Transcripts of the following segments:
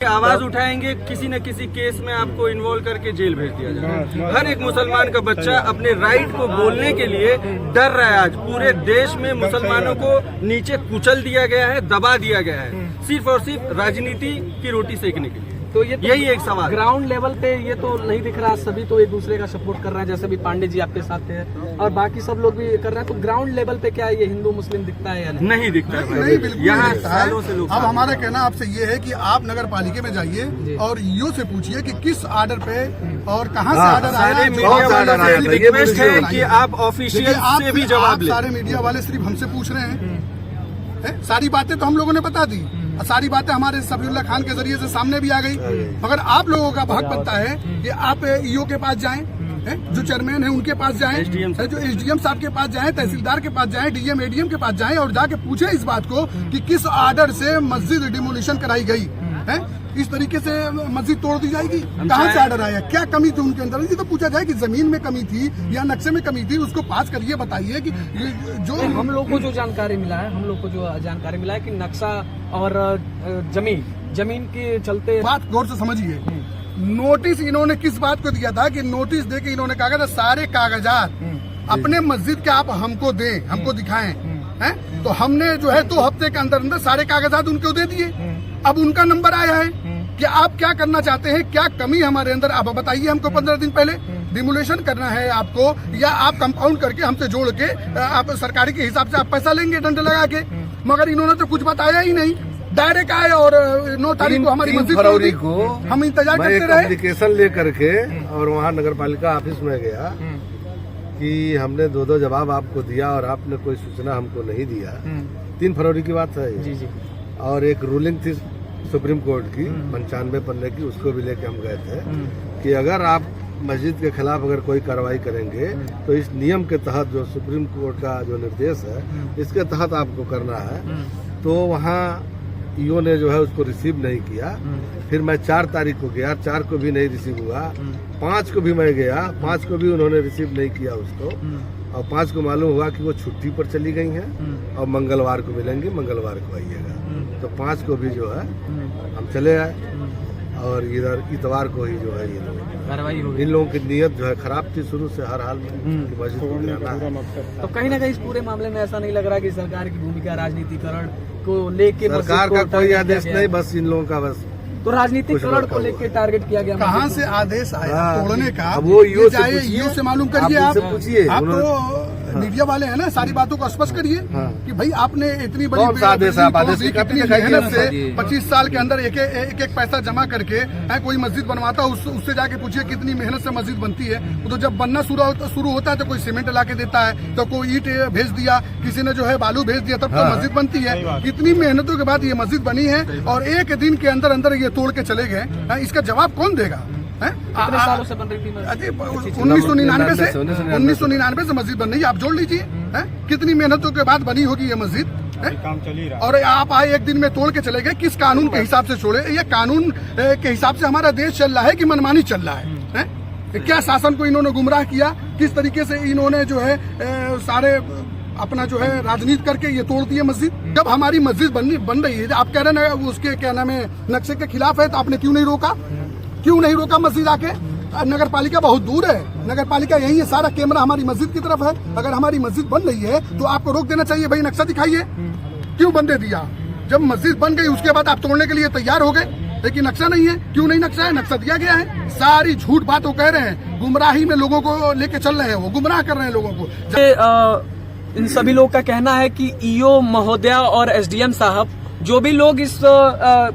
आवाज उठाएंगे, किसी न किसी केस में आपको इन्वॉल्व करके जेल भेज दिया जाएगा। हर एक मुसलमान का बच्चा अपने राइट को बोलने के लिए डर रहा है। आज पूरे देश में मुसलमानों को नीचे कुचल दिया गया है, दबा दिया गया है, सिर्फ और सिर्फ राजनीति की रोटी सेकने के लिए। तो ये यही एक सवाल ग्राउंड लेवल पे ये तो नहीं दिख रहा। सभी तो एक दूसरे का सपोर्ट कर रहे हैं, जैसे भी पांडे जी आपके साथ थे और बाकी सब लोग भी कर रहे हैं। तो ग्राउंड लेवल पे क्या ये हिंदू मुस्लिम दिखता है या नहीं? नहीं दिखता है। नहीं, बिल्कुल यहाँ नहीं दिखता है। सालों से लोग अब हमारा कहना आपसे ये है कि आप नगर पालिका में जाइए और ईओ से पूछिए कि किस आर्डर पे और कहाँ से आर्डर आया। सारे मीडिया वालों से रिक्वेस्ट है कि आप ऑफिशियल से भी जवाब लें। सारे मीडिया वाले सिर्फ हमसे पूछ रहे हैं, सारी बातें तो हम लोगों ने बता दी, सारी बातें हमारे सफीउल्लाह खान के जरिए से सामने भी आ गई। मगर आप लोगों का हक बनता है कि आप ईओ के पास जाएं, जो चेयरमैन है उनके पास जाएं, जो एसडीएम साहब के पास जाएं, तहसीलदार के पास जाएं, डीएम एडीएम के पास जाएं और जाके पूछें इस बात को कि किस आर्डर से मस्जिद डिमोलिशन कराई गई है। इस तरीके से मस्जिद तोड़ दी जाएगी, कहाँ से आर्डर आया, क्या कमी थी उनके अंदर। ये तो पूछा जाए कि जमीन में कमी थी या नक्शे में कमी थी, उसको पास करिए, बताइए कि जो हम लोग को जो जानकारी मिला है कि नक्शा और जमीन के चलते। बात गौर से समझिए, नोटिस इन्होंने किस बात को दिया था कि नोटिस दे के इन्होंने कहा था सारे कागजात अपने मस्जिद के आप हमको दें, हमको दिखाएं, हैं? तो हमने जो है 2 हफ्ते के अंदर अंदर सारे कागजात उनको दे दिए। अब उनका नंबर आया है कि आप क्या करना चाहते हैं, क्या कमी हमारे अंदर, आप बताइए हमको। 15 दिन पहले डिमोलेशन करना है आपको या आप कंपाउंड करके हमसे जोड़ के आप सरकारी के हिसाब से आप पैसा लेंगे डंडे लगा के। मगर इन्होंने तो कुछ बताया ही नहीं, डायरेक्ट आए और 9 तारीख को हमारी मस्जिद फरवरी को हम इंतजार करते रहे। एप्लीकेशन ले करके और वहाँ नगर पालिका ऑफिस में गया कि हमने 2 जवाब आपको दिया और आपने कोई सूचना हमको नहीं दिया। 3 फरवरी की बात है जी। और एक रूलिंग थी सुप्रीम कोर्ट की 95 पन्ने की, उसको भी लेके हम गए थे कि अगर आप मस्जिद के खिलाफ अगर कोई कार्रवाई करेंगे तो इस नियम के तहत जो सुप्रीम कोर्ट का जो निर्देश है इसके तहत आपको करना है। तो वहाँ ईओ ने जो है उसको रिसीव नहीं किया। फिर मैं 4 तारीख को गया, 4 को भी नहीं रिसीव हुआ। 5 को भी मैं गया, 5 को भी उन्होंने रिसीव नहीं किया उसको। और 5 को मालूम हुआ कि वो छुट्टी पर चली गई हैं और मंगलवार को मिलेंगी, मंगलवार को आइएगा। तो 5 को भी जो है हम चले आए और इधर इतवार को ही जो है ये कार्रवाई हो गई। इन लोगों की नीयत जो है खराब थी शुरू से, हर हाल में मस्जिद को गिराना है। तो कहीं ना कहीं इस पूरे मामले में ऐसा नहीं लग रहा कि सरकार की भूमिका राजनीतिकरण को लेके, सरकार का कोई आदेश नहीं, बस इन लोगों का बस तो राजनीतिकरण को लेके टारगेट किया गया। कहाँ से आदेश आया तोड़ने का, वो ईओ से मालूम करिए। आप पूछिए, आप तो मीडिया वाले हैं ना, सारी बातों को स्पष्ट करिए कि भाई आपने इतनी बड़ी आदेश कितनी मेहनत से 25 साल के अंदर एक पैसा जमा करके कोई मस्जिद बनवाता है, उससे जाके पूछिए कितनी मेहनत से मस्जिद बनती है। तो जब बनना शुरू होता है तो कोई सीमेंट ला के देता है, तो कोई ईंट भेज दिया, किसी ने जो है बालू भेज दिया, तब तो मस्जिद बनती है। कितनी मेहनतों के बाद ये मस्जिद बनी है और एक दिन के अंदर अंदर ये तोड़ के चले गए। इसका जवाब कौन देगा? 1999 से 1999 से मस्जिद बन रही है, आप जोड़ लीजिए कितनी मेहनतों के बाद बनी होगी ये मस्जिद। काम चल ही रहा और आप आए एक दिन में तोड़ के चले गए। किस कानून के हिसाब से छोड़े? ये कानून के हिसाब से हमारा देश चल रहा है कि मनमानी चल रहा है? क्या शासन को इन्होंने गुमराह किया, किस तरीके से इन्होंने जो है सारे अपना जो है राजनीति करके ये तोड़ दिए मस्जिद। जब हमारी मस्जिद बन रही है, आप कह रहे हैं उसके क्या नाम है नक्शे के खिलाफ है, तो आपने क्यों नहीं रोका? क्यों नहीं रोका मस्जिद आके? नगर पालिका बहुत दूर है, नगर पालिका यही है, सारा कैमरा हमारी मस्जिद की तरफ है। अगर हमारी मस्जिद बन रही है तो आपको रोक देना चाहिए, भाई नक्शा दिखाइए। क्यों बंदे दिया? जब मस्जिद बन गई उसके बाद आप तोड़ने के लिए तैयार हो गए, लेकिन नक्शा नहीं है। क्यों नहीं नक्शा है? नक्शा दिया गया है। सारी झूठ बात वो कह रहे हैं, गुमराही में लोगों को लेके चल रहे हैं, वो गुमराह कर रहे हैं लोगों को। इन सभी लोगों का कहना है कि ईओ महोदया और एसडीएम साहब, जो भी लोग इस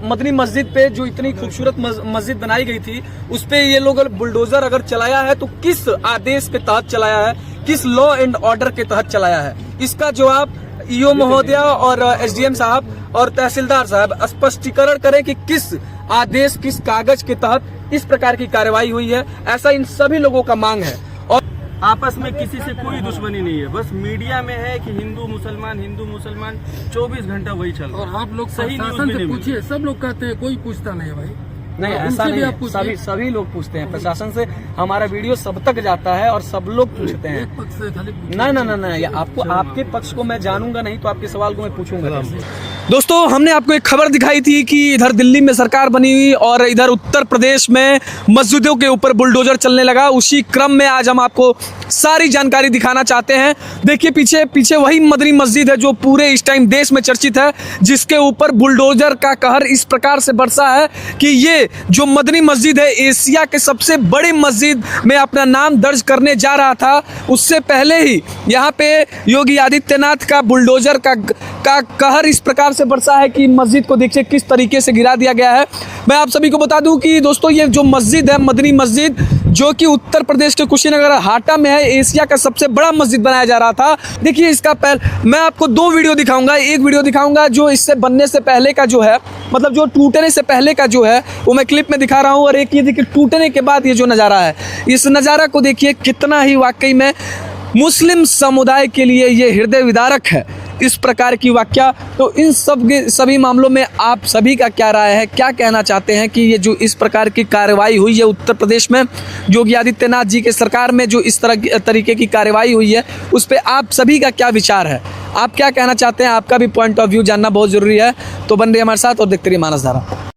मदनी मस्जिद पे जो इतनी खूबसूरत मस्जिद बनाई गई थी उस पे ये लोग बुलडोजर अगर चलाया है तो किस आदेश के तहत चलाया है, किस लॉ एंड ऑर्डर के तहत चलाया है, इसका जवाब ईओ महोदया और एसडीएम साहब और तहसीलदार साहब स्पष्टीकरण करें कि किस आदेश, किस कागज के तहत इस प्रकार की कार्रवाई हुई है। ऐसा इन सभी लोगों का मांग है। और आपस में किसी से कोई दुश्मनी नहीं है, बस मीडिया में है कि हिंदू मुसलमान 24 घंटा वही चल रहा है। और आप लोग सही शासन से पूछिए, सब लोग कहते हैं कोई पूछता नहीं है भाई। नहीं, ऐसा नहीं है, सभी लोग पूछते हैं प्रशासन से। हमारा वीडियो सब तक जाता है और सब लोग पूछते हैं। ना, आपको आपके पक्ष को मैं जानूंगा नहीं तो आपके सवाल को मैं पूछूंगा। दोस्तों हमने आपको एक खबर दिखाई थी कि इधर दिल्ली में सरकार बनी हुई और इधर उत्तर प्रदेश में मस्जिदों के ऊपर बुलडोजर चलने लगा। उसी क्रम में आज हम आपको सारी जानकारी दिखाना चाहते हैं। देखिए पीछे पीछे वही मदनी मस्जिद है जो पूरे इस टाइम देश में चर्चित है, जिसके ऊपर बुलडोजर का कहर इस प्रकार से बरसा है कि ये जो मदनी मस्जिद है एशिया के सबसे बड़ी मस्जिद में अपना नाम दर्ज करने जा रहा था। उससे पहले ही यहाँ पे योगी आदित्यनाथ का बुलडोजर का कहर इस प्रकार से बरसा है कि मस्जिद को देखिए किस तरीके से गिरा दिया गया है। मैं आप सभी को बता दूं कि दोस्तों ये जो मस्जिद है मदनी मस्जिद जो कि उत्तर प्रदेश के कुशीनगर हाटा में है, एशिया का सबसे बड़ा मस्जिद बनाया जा रहा था। देखिए इसका मैं आपको दो वीडियो दिखाऊंगा। एक वीडियो दिखाऊंगा जो इससे बनने से पहले का जो है, मतलब जो टूटने से पहले का जो है वो मैं क्लिप में दिखा रहा हूँ, और एक ये देखिए टूटने के बाद ये जो नज़ारा है, इस नज़ारा को देखिए कितना ही वाकई में मुस्लिम समुदाय के लिए ये हृदय विदारक है इस प्रकार की वाकया। तो इन सभी मामलों में आप सभी का क्या राय है, क्या कहना चाहते हैं कि ये जो इस प्रकार की कार्रवाई हुई है उत्तर प्रदेश में योगी आदित्यनाथ जी के सरकार में जो इस तरीके की कार्रवाई हुई है उस पर आप सभी का क्या विचार है, आप क्या कहना चाहते हैं, आपका भी पॉइंट ऑफ व्यू जानना बहुत ज़रूरी है। तो बन रही हमारे साथ और देखते रहिए मानस धारा।